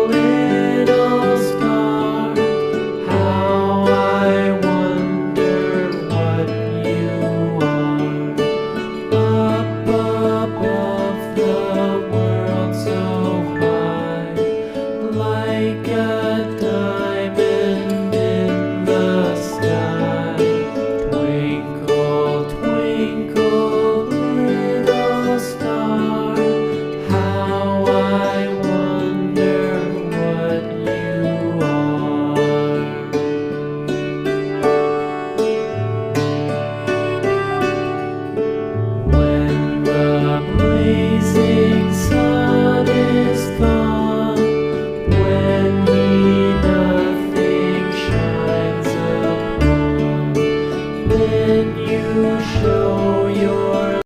little star, how I wonder what you are. Up above the world so high, like a diamond in the sky. Twinkle, twinkle, little star, how I wonder what you are. When the blazing sun is gone, when me nothing shines upon, then you show